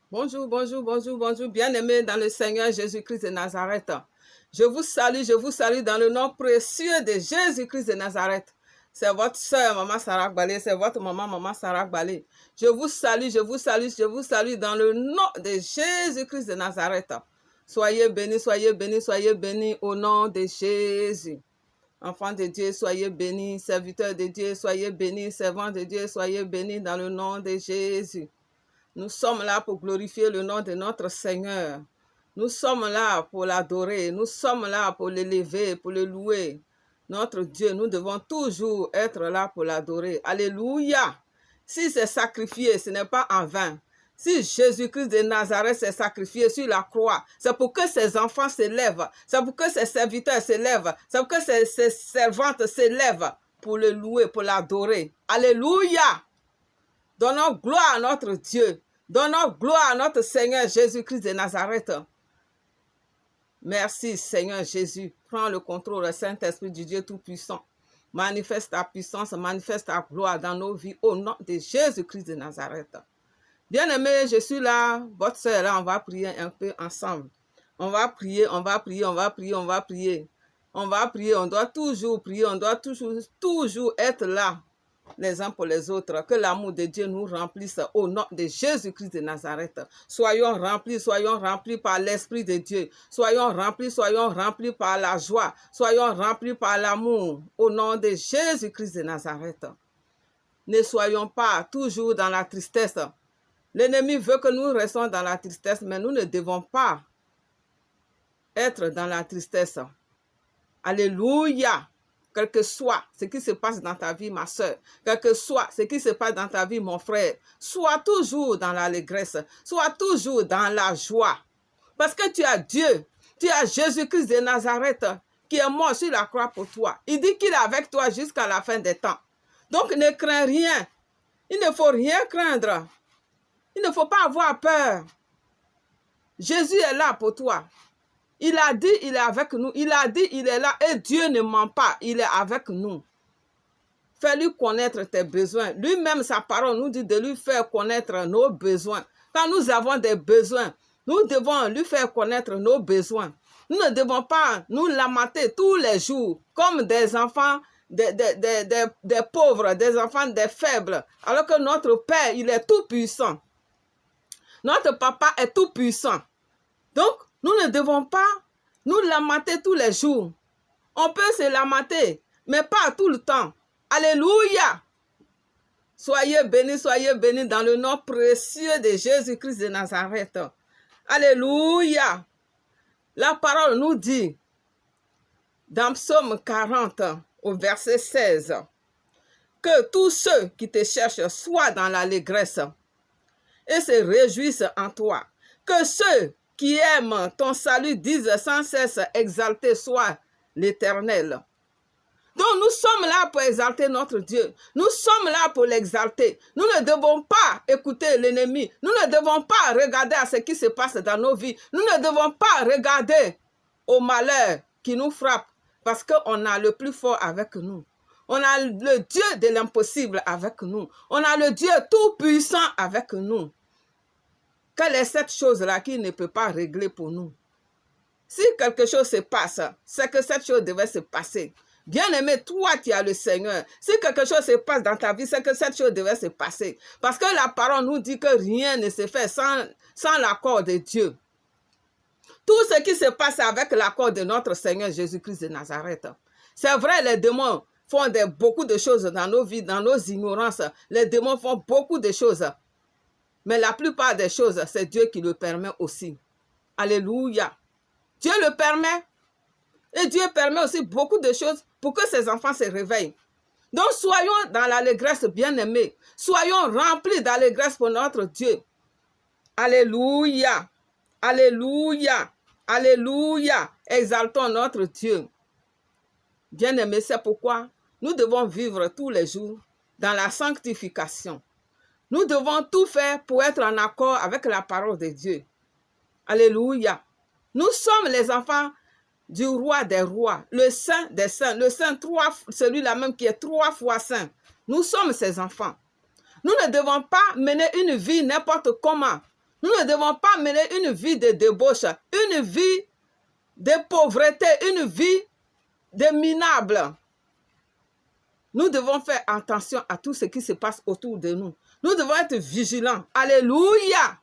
Bonjour, bonjour, bonjour, bonjour, bien-aimés dans le Seigneur Jésus-Christ de Nazareth. Je vous salue dans le nom précieux de Jésus-Christ de Nazareth. C'est votre soeur, Maman Sarah Balé, c'est votre maman, Maman Sarah Balé. Je vous salue dans le nom de Jésus-Christ de Nazareth. Soyez bénis, soyez bénis, soyez bénis au nom de Jésus. Enfants de Dieu, soyez bénis, serviteurs de Dieu, soyez bénis, servants de Dieu, soyez bénis dans le nom de Jésus. Nous sommes là pour glorifier le nom de notre Seigneur. Nous sommes là pour l'adorer. Nous sommes là pour l'élever, pour le louer. Notre Dieu, nous devons toujours être là pour l'adorer. Alléluia. Si c'est sacrifié, ce n'est pas en vain. Si Jésus-Christ de Nazareth s'est sacrifié sur la croix, c'est pour que ses enfants s'élèvent. C'est pour que ses serviteurs s'élèvent. C'est pour que ses servantes s'élèvent pour le louer, pour l'adorer. Alléluia. Donnons gloire à notre Dieu. Donnons gloire à notre Seigneur Jésus-Christ de Nazareth. Merci Seigneur Jésus. Prends le contrôle, Saint-Esprit du Dieu Tout-Puissant. Manifeste ta puissance, manifeste ta gloire dans nos vies au nom de Jésus-Christ de Nazareth. Bien-aimés, je suis là, votre soeur là, on va prier un peu ensemble. On va prier, on va prier, on va prier, on va prier. On va prier, on doit toujours prier, on doit toujours être là les uns pour les autres, que l'amour de Dieu nous remplisse au nom de Jésus-Christ de Nazareth. Soyons remplis par l'Esprit de Dieu. Soyons remplis par la joie. Soyons remplis par l'amour au nom de Jésus-Christ de Nazareth. Ne soyons pas toujours dans la tristesse. L'ennemi veut que nous restions dans la tristesse, mais nous ne devons pas être dans la tristesse. Alléluia! Quel que soit ce qui se passe dans ta vie, ma soeur, quel que soit ce qui se passe dans ta vie, mon frère, sois toujours dans l'allégresse, sois toujours dans la joie. Parce que tu as Dieu, tu as Jésus-Christ de Nazareth qui est mort sur la croix pour toi. Il dit qu'il est avec toi jusqu'à la fin des temps. Donc ne crains rien. Il ne faut rien craindre. Il ne faut pas avoir peur. Jésus est là pour toi. Il a dit, il est avec nous. Il a dit, il est là. Et Dieu ne ment pas. Il est avec nous. Fais-lui connaître tes besoins. Lui-même, sa parole nous dit de lui faire connaître nos besoins. Quand nous avons des besoins, nous devons lui faire connaître nos besoins. Nous ne devons pas nous lamenter tous les jours comme des enfants, des pauvres, des enfants, des faibles. Alors que notre Père, il est tout puissant. Notre papa est tout puissant. Donc, nous ne devons pas nous lamenter tous les jours. On peut se lamenter, mais pas tout le temps. Alléluia! Soyez bénis dans le nom précieux de Jésus-Christ de Nazareth. Alléluia! La parole nous dit, dans Psaume 40, au verset 16, que tous ceux qui te cherchent soient dans l'allégresse et se réjouissent en toi. Que ceux qui aiment ton salut disent sans cesse exalté soit l'Éternel. Donc nous sommes là pour exalter notre Dieu. Nous sommes là pour l'exalter. Nous ne devons pas écouter l'ennemi. Nous ne devons pas regarder à ce qui se passe dans nos vies. Nous ne devons pas regarder au malheur qui nous frappe parce qu'on a le plus fort avec nous. On a le Dieu de l'impossible avec nous. On a le Dieu tout-puissant avec nous. Quelle est cette chose-là qui ne peut pas régler pour nous? Si quelque chose se passe, c'est que cette chose devait se passer. Bien-aimé, toi qui as le Seigneur, si quelque chose se passe dans ta vie, c'est que cette chose devait se passer. Parce que la parole nous dit que rien ne se fait sans l'accord de Dieu. Tout ce qui se passe avec l'accord de notre Seigneur Jésus-Christ de Nazareth. C'est vrai, les démons font beaucoup de choses dans nos vies, dans nos ignorances. Les démons font beaucoup de choses. Mais la plupart des choses, c'est Dieu qui le permet aussi. Alléluia. Dieu le permet. Et Dieu permet aussi beaucoup de choses pour que ses enfants se réveillent. Donc, soyons dans l'allégresse bien-aimée. Soyons remplis d'allégresse pour notre Dieu. Alléluia. Alléluia. Alléluia. Exaltons notre Dieu. Bien-aimés, c'est pourquoi nous devons vivre tous les jours dans la sanctification. Nous devons tout faire pour être en accord avec la parole de Dieu. Alléluia. Nous sommes les enfants du roi des rois, le saint des saints, le saint celui-là même qui est 3 fois saint. Nous sommes ses enfants. Nous ne devons pas mener une vie n'importe comment. Nous ne devons pas mener une vie de débauche, une vie de pauvreté, une vie de minable. Nous devons faire attention à tout ce qui se passe autour de nous. Nous devons être vigilants. Alléluia!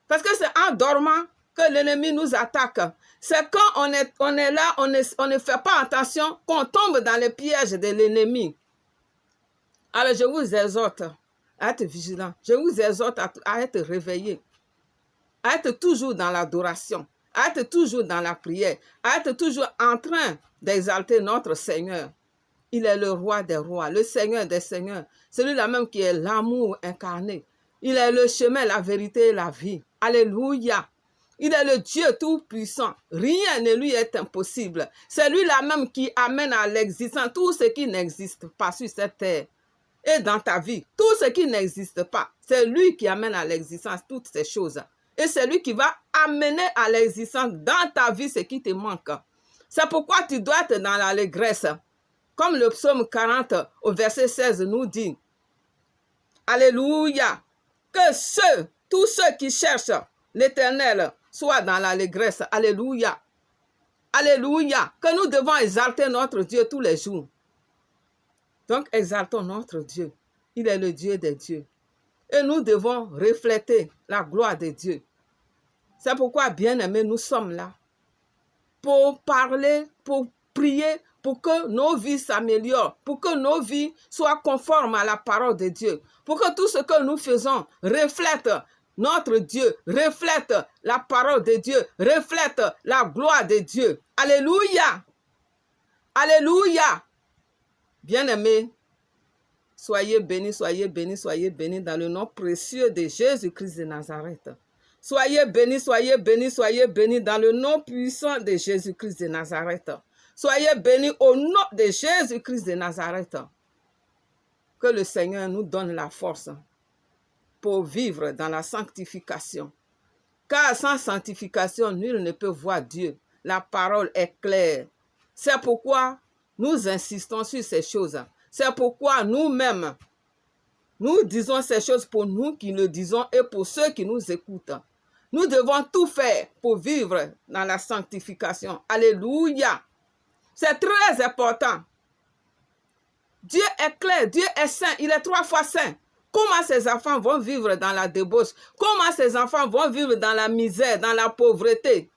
Parce que c'est en dormant que l'ennemi nous attaque. C'est quand on est là, on ne fait pas attention, qu'on tombe dans les pièges de l'ennemi. Alors je vous exhorte à être vigilant. Je vous exhorte à être réveillé, à être toujours dans l'adoration, à être toujours dans la prière, à être toujours en train d'exalter notre Seigneur. Il est le roi des rois, le Seigneur des seigneurs, celui-là même qui est l'amour incarné. Il est le chemin, la vérité et la vie. Alléluia. Il est le Dieu tout-puissant. Rien ne lui est impossible. C'est lui-là même qui amène à l'existence tout ce qui n'existe pas sur cette terre. Et dans ta vie, tout ce qui n'existe pas, c'est lui qui amène à l'existence toutes ces choses. Et c'est lui qui va amener à l'existence dans ta vie ce qui te manque. C'est pourquoi tu dois être dans l'allégresse. Comme le psaume 40 au verset 16 nous dit. Alléluia. Que tous ceux qui cherchent l'Éternel soient dans l'allégresse. Alléluia. Alléluia. Que nous devons exalter notre Dieu tous les jours. Donc, exaltons notre Dieu. Il est le Dieu des dieux. Et nous devons refléter la gloire de Dieu. C'est pourquoi, bien-aimés, nous sommes là. Pour parler, pour prier, pour que nos vies s'améliorent, pour que nos vies soient conformes à la parole de Dieu, pour que tout ce que nous faisons reflète notre Dieu, reflète la parole de Dieu, reflète la gloire de Dieu. Alléluia! Alléluia! Bien-aimés, soyez bénis, soyez bénis, soyez bénis dans le nom précieux de Jésus-Christ de Nazareth. Soyez bénis, soyez bénis, soyez bénis dans le nom puissant de Jésus-Christ de Nazareth. Soyez bénis au nom de Jésus-Christ de Nazareth. Que le Seigneur nous donne la force pour vivre dans la sanctification. Car sans sanctification, nul ne peut voir Dieu. La parole est claire. C'est pourquoi nous insistons sur ces choses. C'est pourquoi nous-mêmes, nous disons ces choses pour nous qui le disons et pour ceux qui nous écoutent. Nous devons tout faire pour vivre dans la sanctification. Alléluia! C'est très important. Dieu est clair, Dieu est saint, il est 3 fois saint. Comment ces enfants vont vivre dans la débauche? Comment ces enfants vont vivre dans la misère, dans la pauvreté?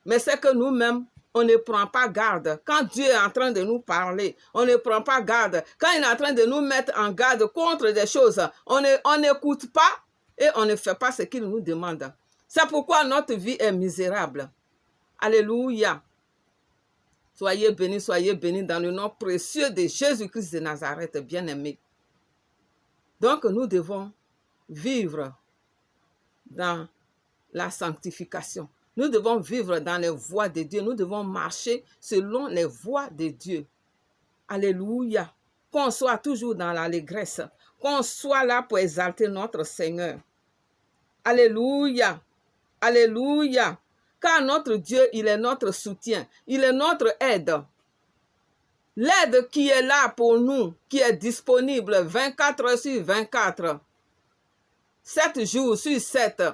Mais c'est que nous-mêmes, on ne prend pas garde. Quand Dieu est en train de nous parler, on ne prend pas garde. Quand il est en train de nous mettre en garde contre des choses, on n'écoute pas et on ne fait pas ce qu'il nous demande. C'est pourquoi notre vie est misérable. Alléluia. Soyez bénis dans le nom précieux de Jésus-Christ de Nazareth, bien-aimés. Donc, nous devons vivre dans la sanctification. Nous devons vivre dans les voies de Dieu. Nous devons marcher selon les voies de Dieu. Alléluia. Qu'on soit toujours dans l'allégresse. Qu'on soit là pour exalter notre Seigneur. Alléluia. Alléluia. Car notre Dieu, il est notre soutien. Il est notre aide. L'aide qui est là pour nous, qui est disponible 24 heures sur 24, 7 jours sur 7,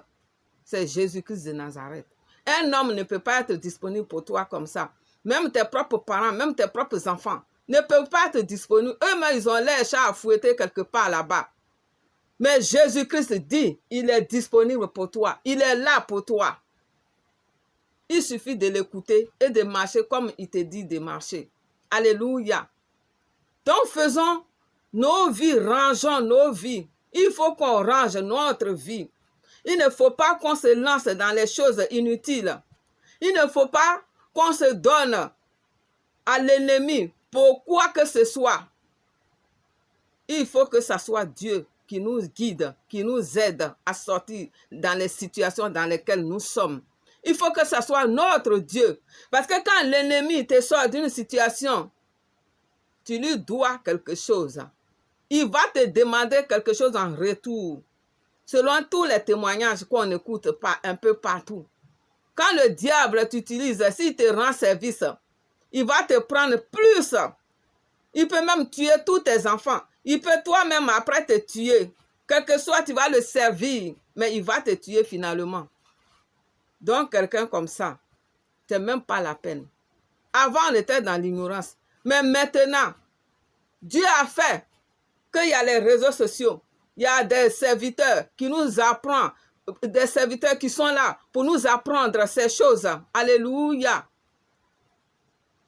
c'est Jésus-Christ de Nazareth. Un homme ne peut pas être disponible pour toi comme ça. Même tes propres parents, même tes propres enfants ne peuvent pas être disponibles. Eux-mêmes, ils ont les chats à fouetter quelque part là-bas. Mais Jésus-Christ dit, il est disponible pour toi. Il est là pour toi. Il suffit de l'écouter et de marcher comme il te dit de marcher. Alléluia. Donc faisons nos vies, rangeons nos vies. Il faut qu'on range notre vie. Il ne faut pas qu'on se lance dans les choses inutiles. Il ne faut pas qu'on se donne à l'ennemi pour quoi que ce soit. Il faut que ce soit Dieu qui nous guide, qui nous aide à sortir dans les situations dans lesquelles nous sommes. Il faut que ce soit notre Dieu. Parce que quand l'ennemi te sort d'une situation, tu lui dois quelque chose. Il va te demander quelque chose en retour. Selon tous les témoignages qu'on n'écoute pas un peu partout. Quand le diable t'utilise, s'il te rend service, il va te prendre plus. Il peut même tuer tous tes enfants. Il peut toi-même après te tuer. Quel que soit, tu vas le servir, mais il va te tuer finalement. Donc, quelqu'un comme ça, ce n'est même pas la peine. Avant, on était dans l'ignorance. Mais maintenant, Dieu a fait qu'il y a les réseaux sociaux. Il y a des serviteurs qui nous apprennent, des serviteurs qui sont là pour nous apprendre ces choses. Alléluia.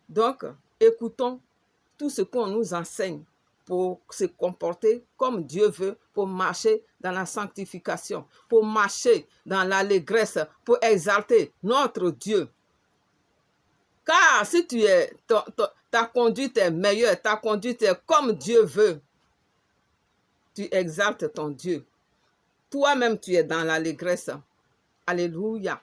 Donc, écoutons tout ce qu'on nous enseigne pour se comporter comme Dieu veut, pour marcher dans la sanctification, pour marcher dans l'allégresse, pour exalter notre Dieu. Car si ta conduite est meilleure, ta conduite est comme Dieu veut, tu exaltes ton Dieu. Toi-même, tu es dans l'allégresse. Alléluia.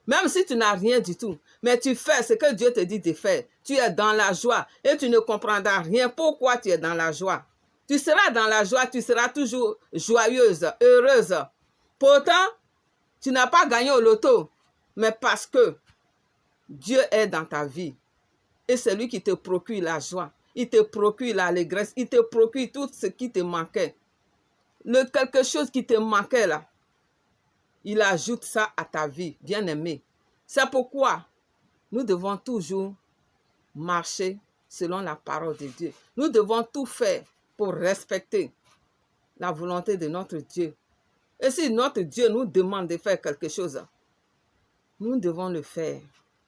Même si tu n'as rien du tout, mais tu fais ce que Dieu te dit de faire. Tu es dans la joie et tu ne comprendras rien. Pourquoi tu es dans la joie? Tu seras dans la joie, tu seras toujours joyeuse, heureuse. Pourtant, tu n'as pas gagné au loto, mais parce que Dieu est dans ta vie. Et c'est lui qui te procure la joie. Il te procure l'allégresse. Il te procure tout ce qui te manquait. Quelque chose qui te manquait là. Il ajoute ça à ta vie, bien-aimé. C'est pourquoi nous devons toujours marcher selon la parole de Dieu. Nous devons tout faire pour respecter la volonté de notre Dieu. Et si notre Dieu nous demande de faire quelque chose, nous devons le faire.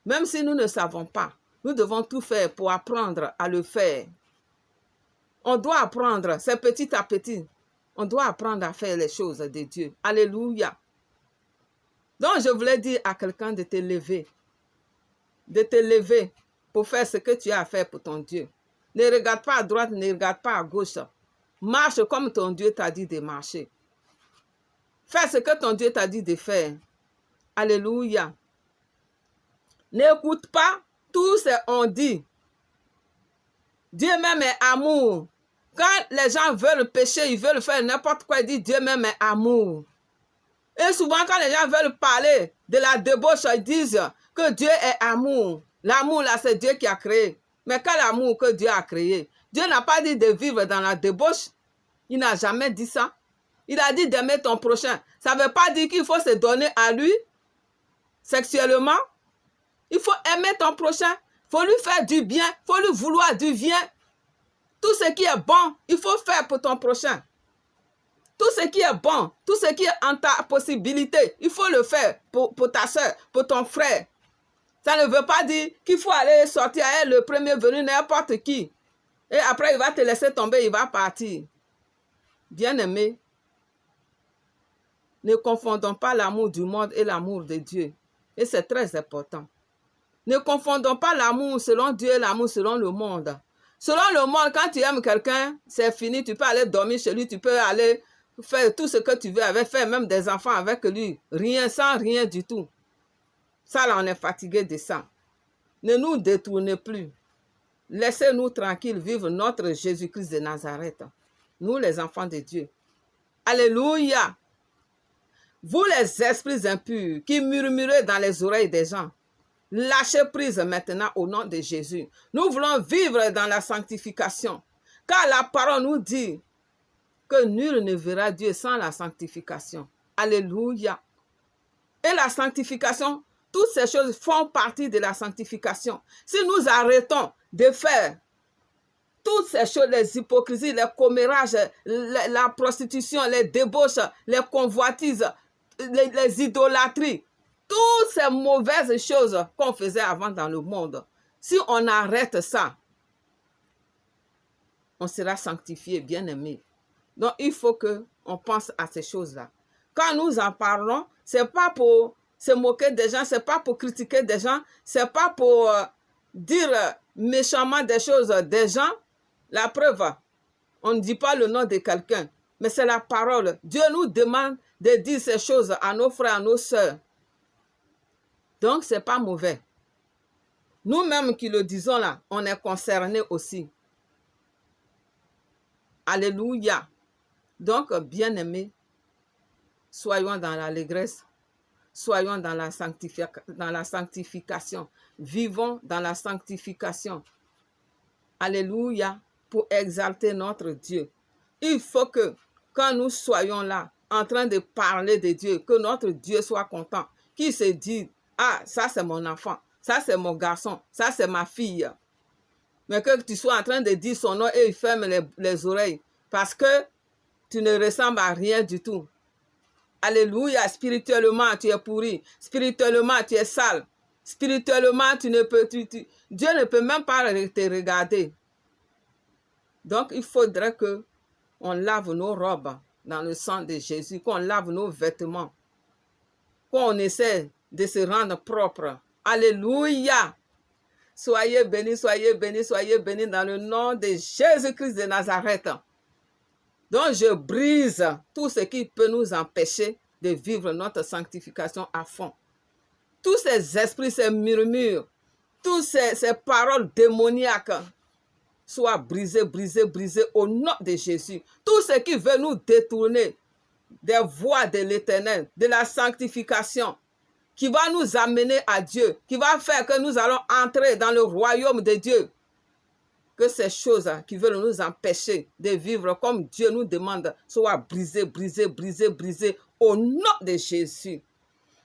Même si nous ne savons pas, nous devons tout faire pour apprendre à le faire. On doit apprendre, c'est petit à petit. On doit apprendre à faire les choses de Dieu. Alléluia. Donc, je voulais dire à quelqu'un de te lever pour faire ce que tu as à faire pour ton Dieu. Ne regarde pas à droite, ne regarde pas à gauche. Marche comme ton Dieu t'a dit de marcher. Fais ce que ton Dieu t'a dit de faire. Alléluia. N'écoute pas tout ce qu'on dit. Dieu même est amour. Quand les gens veulent pécher, ils veulent faire n'importe quoi, ils disent Dieu même est amour. Et souvent, quand les gens veulent parler de la débauche, ils disent que Dieu est amour. L'amour, là, c'est Dieu qui a créé. Mais quel amour que Dieu a créé? Dieu n'a pas dit de vivre dans la débauche. Il n'a jamais dit ça. Il a dit d'aimer ton prochain. Ça ne veut pas dire qu'il faut se donner à lui sexuellement. Il faut aimer ton prochain. Il faut lui faire du bien. Il faut lui vouloir du bien. Tout ce qui est bon, il faut faire pour ton prochain. Tout ce qui est bon, tout ce qui est en ta possibilité, il faut le faire pour ta soeur, pour ton frère. Ça ne veut pas dire qu'il faut aller sortir à elle, le premier venu, n'importe qui. Et après, il va te laisser tomber, il va partir. Bien-aimé, ne confondons pas l'amour du monde et l'amour de Dieu. Et c'est très important. Ne confondons pas l'amour selon Dieu et l'amour selon le monde. Selon le monde, quand tu aimes quelqu'un, c'est fini, tu peux aller dormir chez lui, tu peux aller faire tout ce que tu veux avec, faire même des enfants avec lui. Rien, sans rien du tout. Ça, là, on est fatigué de ça. Ne nous détournez plus. Laissez-nous tranquilles vivre notre Jésus-Christ de Nazareth. Nous, les enfants de Dieu. Alléluia. Vous, les esprits impurs, qui murmurez dans les oreilles des gens, lâchez prise maintenant au nom de Jésus. Nous voulons vivre dans la sanctification. Car la parole nous dit que nul ne verra Dieu sans la sanctification. Alléluia. Et la sanctification, toutes ces choses font partie de la sanctification. Si nous arrêtons de faire toutes ces choses, les hypocrisies, les commérages, la prostitution, les débauches, les convoitises, les idolâtries, toutes ces mauvaises choses qu'on faisait avant dans le monde, si on arrête ça, on sera sanctifié, bien-aimé. Donc, il faut qu'on pense à ces choses-là. Quand nous en parlons, ce n'est pas pour se moquer des gens, ce n'est pas pour critiquer des gens, ce n'est pas pour dire méchamment des choses des gens. La preuve, on ne dit pas le nom de quelqu'un, mais c'est la parole. Dieu nous demande de dire ces choses à nos frères, à nos sœurs. Donc, ce n'est pas mauvais. Nous-mêmes qui le disons là, on est concernés aussi. Alléluia. Donc, bien-aimés, soyons dans l'allégresse, soyons dans la sanctification. Vivons dans la sanctification. Alléluia, pour exalter notre Dieu. Il faut que quand nous soyons là, en train de parler de Dieu, que notre Dieu soit content, qu'il se dise, ah, ça c'est mon enfant, ça c'est mon garçon, ça c'est ma fille. Mais que tu sois en train de dire son nom et il ferme les oreilles, parce que tu ne ressembles à rien du tout. Alléluia, spirituellement tu es pourri, spirituellement tu es sale, spirituellement Dieu ne peut même pas te regarder. Donc il faudrait que on lave nos robes dans le sang de Jésus, qu'on lave nos vêtements, qu'on essaie de se rendre propre. Alléluia. Soyez bénis, soyez bénis, soyez bénis dans le nom de Jésus-Christ de Nazareth. Donc je brise tout ce qui peut nous empêcher de vivre notre sanctification à fond. Tous ces esprits, ces murmures, toutes ces paroles démoniaques, soient brisés, brisés, brisés au nom de Jésus. Tout ce qui veut nous détourner des voies de l'Éternel, de la sanctification, qui va nous amener à Dieu, qui va faire que nous allons entrer dans le royaume de Dieu. Que ces choses qui veulent nous empêcher de vivre comme Dieu nous demande soient brisées, brisées, brisées, brisées au nom de Jésus.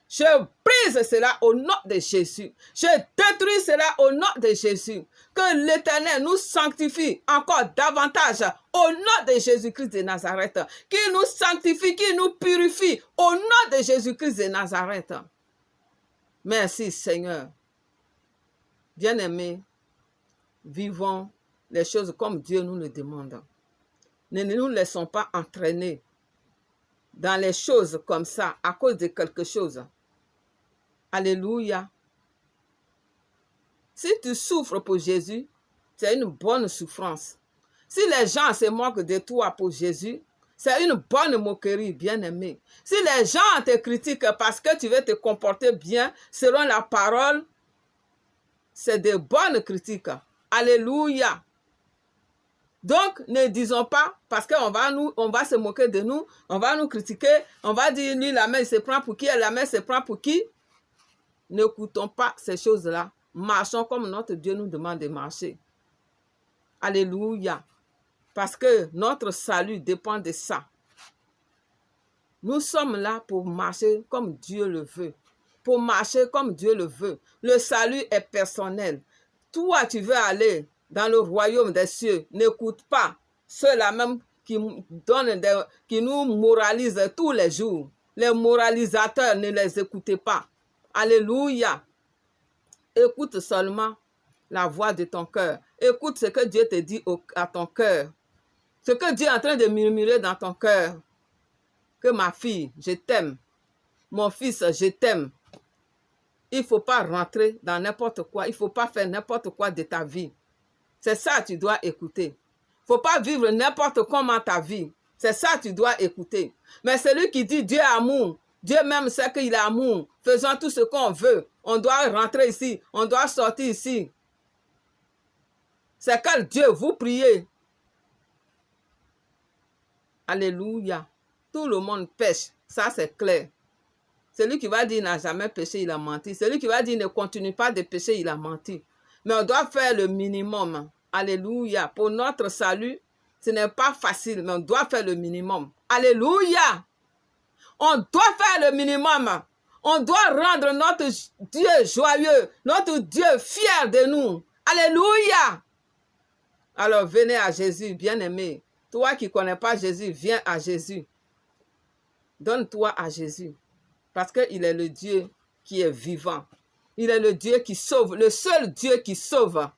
Je brise cela au nom de Jésus. Je détruis cela au nom de Jésus. Que l'Éternel nous sanctifie encore davantage au nom de Jésus-Christ de Nazareth. Qu'il nous sanctifie, qu'il nous purifie au nom de Jésus-Christ de Nazareth. Merci Seigneur. Bien-aimés, vivons les choses comme Dieu nous le demande. Ne nous laissons pas entraîner dans les choses comme ça à cause de quelque chose. Alléluia. Si tu souffres pour Jésus, c'est une bonne souffrance. Si les gens se moquent de toi pour Jésus, c'est une bonne moquerie, bien-aimé. Si les gens te critiquent parce que tu veux te comporter bien selon la parole, c'est de bonnes critiques. Alléluia. Donc, ne disons pas, parce qu'on va se moquer de nous, on va nous critiquer, on va dire, lui, la main se prend pour qui, la main se prend pour qui. N'écoutons pas ces choses-là. Marchons comme notre Dieu nous demande de marcher. Alléluia. Parce que notre salut dépend de ça. Nous sommes là pour marcher comme Dieu le veut. Pour marcher comme Dieu le veut. Le salut est personnel. Toi, tu veux aller dans le royaume des cieux. N'écoute pas ceux-là même qui nous moralisent tous les jours. Les moralisateurs, ne les écoutez pas. Alléluia. Écoute seulement la voix de ton cœur. Écoute ce que Dieu te dit à ton cœur. Ce que Dieu est en train de murmurer dans ton cœur. Que ma fille, je t'aime. Mon fils, je t'aime. Il ne faut pas rentrer dans n'importe quoi. Il ne faut pas faire n'importe quoi de ta vie. C'est ça que tu dois écouter. Il ne faut pas vivre n'importe comment ta vie. C'est ça que tu dois écouter. Mais celui qui dit Dieu est amour, Dieu même sait qu'il est amour. Faisons tout ce qu'on veut. On doit rentrer ici. On doit sortir ici. C'est quel Dieu vous priez. Alléluia. Tout le monde pêche. Ça, c'est clair. Celui qui va dire n'a jamais péché, il a menti. Celui qui va dire ne continue pas de pécher, il a menti. Mais on doit faire le minimum. Alléluia. Pour notre salut, ce n'est pas facile, mais on doit faire le minimum. Alléluia. On doit faire le minimum. On doit rendre notre Dieu joyeux, notre Dieu fier de nous. Alléluia. Alors venez à Jésus, bien-aimé. Toi qui ne connais pas Jésus, viens à Jésus. Donne-toi à Jésus. Parce qu'il est le Dieu qui est vivant. Il est le Dieu qui sauve, le seul Dieu qui sauve.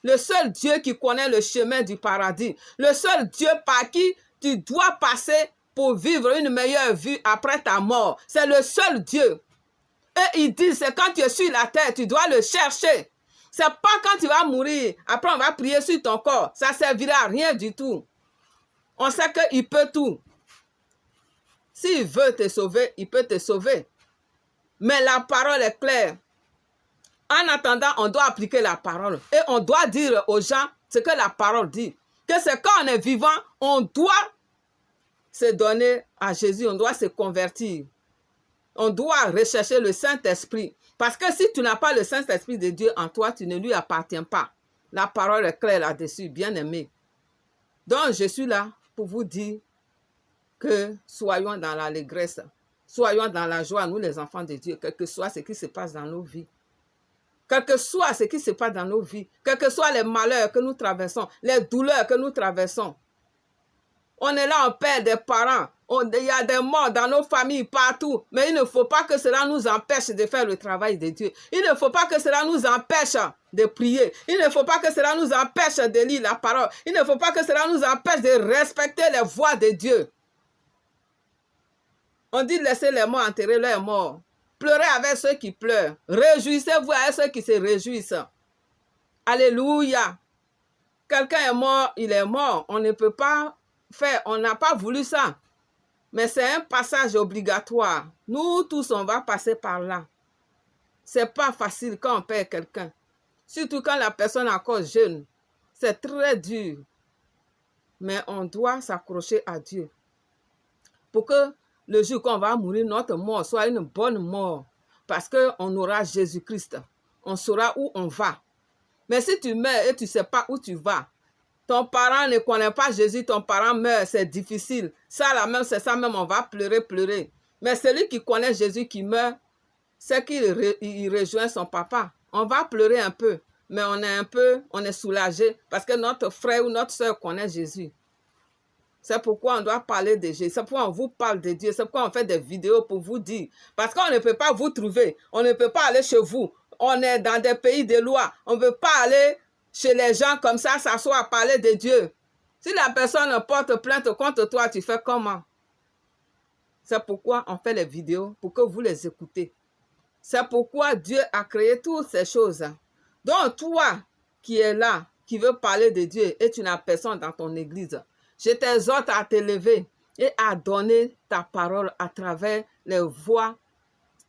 Le seul Dieu qui connaît le chemin du paradis. Le seul Dieu par qui tu dois passer pour vivre une meilleure vie après ta mort. C'est le seul Dieu. Et il dit, c'est quand tu es sur la terre, tu dois le chercher. C'est pas quand tu vas mourir, après on va prier sur ton corps. Ça ne servira à rien du tout. On sait qu'il peut tout. S'il veut te sauver, il peut te sauver. Mais la parole est claire. En attendant, on doit appliquer la parole. Et on doit dire aux gens ce que la parole dit. Que c'est quand on est vivant, on doit se donner à Jésus. On doit se convertir. On doit rechercher le Saint-Esprit. Parce que si tu n'as pas le Saint-Esprit de Dieu en toi, tu ne lui appartiens pas. La parole est claire là-dessus, bien-aimé. Donc, je suis là pour vous dire que soyons dans l'allégresse, soyons dans la joie, nous les enfants de Dieu, quel que soit ce qui se passe dans nos vies. Quel que soit ce qui se passe dans nos vies, quels que soient les malheurs que nous traversons, les douleurs que nous traversons. On est là, on perd des parents, il y a des morts dans nos familles partout, mais il ne faut pas que cela nous empêche de faire le travail de Dieu. Il ne faut pas que cela nous empêche de prier. Il ne faut pas que cela nous empêche de lire la parole. Il ne faut pas que cela nous empêche de respecter les voies de Dieu. On dit laissez les morts enterrer leurs morts. Pleurez avec ceux qui pleurent. Réjouissez-vous avec ceux qui se réjouissent. Alléluia. Quelqu'un est mort, il est mort. On ne peut pas faire, on n'a pas voulu ça. Mais c'est un passage obligatoire. Nous tous, on va passer par là. C'est pas facile quand on perd quelqu'un. Surtout quand la personne est encore jeune. C'est très dur. Mais on doit s'accrocher à Dieu. Pour que le jour qu'on va mourir, notre mort soit une bonne mort. Parce qu'on aura Jésus-Christ. On saura où on va. Mais si tu meurs et tu ne sais pas où tu vas, ton parent ne connaît pas Jésus, ton parent meurt, c'est difficile. Ça, là même, c'est ça même, on va pleurer, pleurer. Mais celui qui connaît Jésus qui meurt, c'est qu'il rejoint son papa. On va pleurer un peu, mais on est soulagé parce que notre frère ou notre soeur connaît Jésus. C'est pourquoi on doit parler de Jésus. C'est pourquoi on vous parle de Dieu. C'est pourquoi on fait des vidéos pour vous dire. Parce qu'on ne peut pas vous trouver. On ne peut pas aller chez vous. On est dans des pays de loi. On ne peut pas aller chez les gens comme ça, s'asseoir, parler de Dieu. Si la personne porte plainte contre toi, tu fais comment? C'est pourquoi on fait les vidéos, pour que vous les écoutez. C'est pourquoi Dieu a créé toutes ces choses. Donc toi qui es là, qui veux parler de Dieu et tu n'as personne dans ton église, je t'exhorte à te lever et à donner ta parole à travers les voies,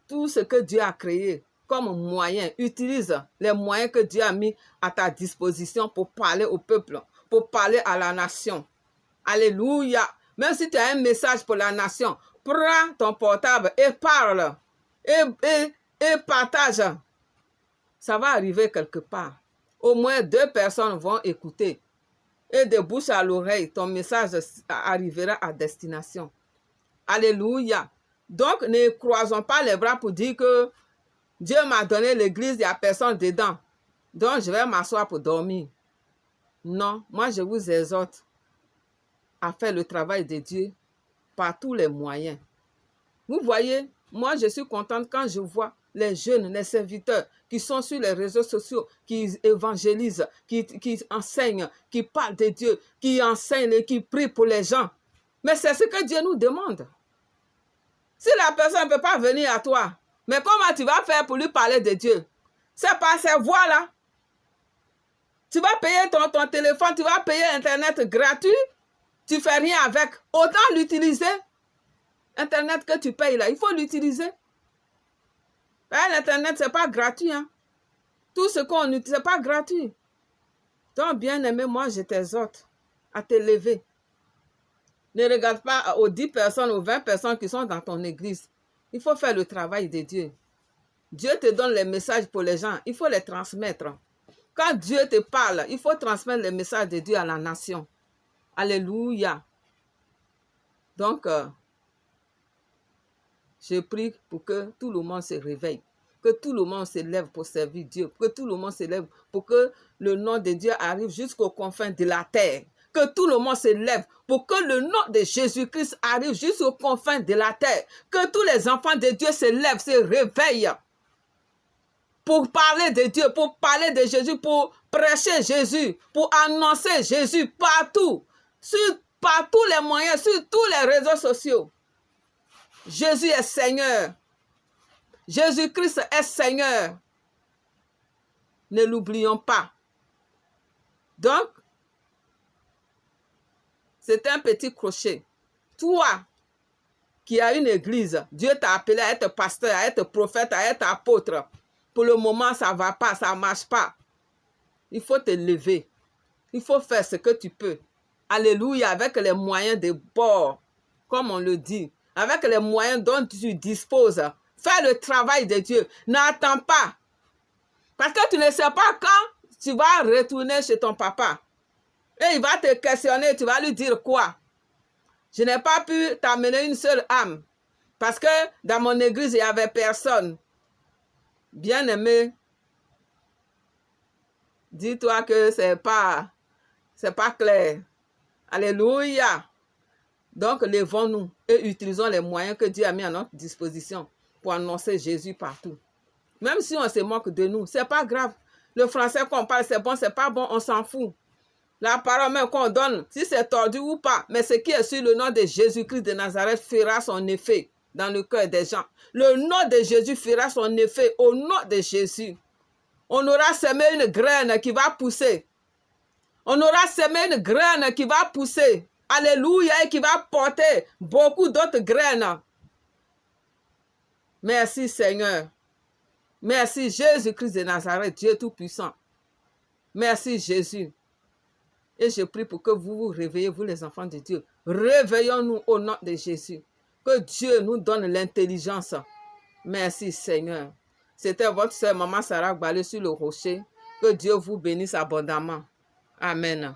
tout ce que Dieu a créé comme moyen. Utilise les moyens que Dieu a mis à ta disposition pour parler au peuple, pour parler à la nation. Alléluia. Même si tu as un message pour la nation, prends ton portable et parle et partage. Ça va arriver quelque part. Au moins 2 personnes vont écouter. Et de bouche à l'oreille, ton message arrivera à destination. Alléluia. Donc, ne croisons pas les bras pour dire que Dieu m'a donné l'église, il n'y a personne dedans. Donc, je vais m'asseoir pour dormir. Non, moi, je vous exhorte à faire le travail de Dieu par tous les moyens. Vous voyez, moi, je suis contente quand je vois les jeunes, les serviteurs qui sont sur les réseaux sociaux, qui évangélisent, qui enseignent, qui parlent de Dieu, qui enseignent et qui prient pour les gens. Mais c'est ce que Dieu nous demande. Si la personne ne peut pas venir à toi, mais comment tu vas faire pour lui parler de Dieu? C'est par ces voies-là. Tu vas payer ton téléphone, tu vas payer Internet gratuit, tu ne fais rien avec. Autant l'utiliser. Internet que tu payes là, il faut l'utiliser. L'Internet, ce n'est pas gratuit. Hein? Tout ce qu'on utilise, ce n'est pas gratuit. Donc, bien aimé, moi, je t'exhorte à te lever. Ne regarde pas aux 10 personnes, aux 20 personnes qui sont dans ton église. Il faut faire le travail de Dieu. Dieu te donne les messages pour les gens. Il faut les transmettre. Quand Dieu te parle, il faut transmettre les messages de Dieu à la nation. Alléluia. Donc, je prie pour que tout le monde se réveille, que tout le monde se lève pour servir Dieu, que tout le monde se lève pour que le nom de Dieu arrive jusqu'aux confins de la terre, que tout le monde se lève pour que le nom de Jésus-Christ arrive jusqu'aux confins de la terre, que tous les enfants de Dieu se lèvent, se réveillent pour parler de Dieu, pour parler de Jésus, pour prêcher Jésus, pour annoncer Jésus partout, par tous les moyens, sur tous les réseaux sociaux. Jésus est Seigneur. Jésus-Christ est Seigneur. Ne l'oublions pas. Donc, c'est un petit crochet. Toi, qui as une église, Dieu t'a appelé à être pasteur, à être prophète, à être apôtre. Pour le moment, ça ne va pas, ça ne marche pas. Il faut te lever. Il faut faire ce que tu peux. Alléluia, avec les moyens de bord, comme on le dit. Avec les moyens dont tu disposes. Fais le travail de Dieu. N'attends pas. Parce que tu ne sais pas quand tu vas retourner chez ton papa. Et il va te questionner, tu vas lui dire quoi? Je n'ai pas pu t'amener une seule âme. Parce que dans mon église, il n'y avait personne. Bien-aimé, dis-toi que c'est pas clair. Alléluia. Donc, levons-nous et utilisons les moyens que Dieu a mis à notre disposition pour annoncer Jésus partout. Même si on se moque de nous, ce n'est pas grave. Le français qu'on parle, c'est bon, c'est pas bon, on s'en fout. La parole même qu'on donne, si c'est tordu ou pas, mais ce qui est sur le nom de Jésus-Christ de Nazareth fera son effet dans le cœur des gens. Le nom de Jésus fera son effet au nom de Jésus. On aura semé une graine qui va pousser. On aura semé une graine qui va pousser. Alléluia, et qui va porter beaucoup d'autres graines. Merci Seigneur. Merci Jésus-Christ de Nazareth, Dieu Tout-Puissant. Merci Jésus. Et je prie pour que vous vous réveillez, vous les enfants de Dieu. Réveillons-nous au nom de Jésus. Que Dieu nous donne l'intelligence. Merci Seigneur. C'était votre sœur Maman Sarah Gbalé sur le rocher. Que Dieu vous bénisse abondamment. Amen.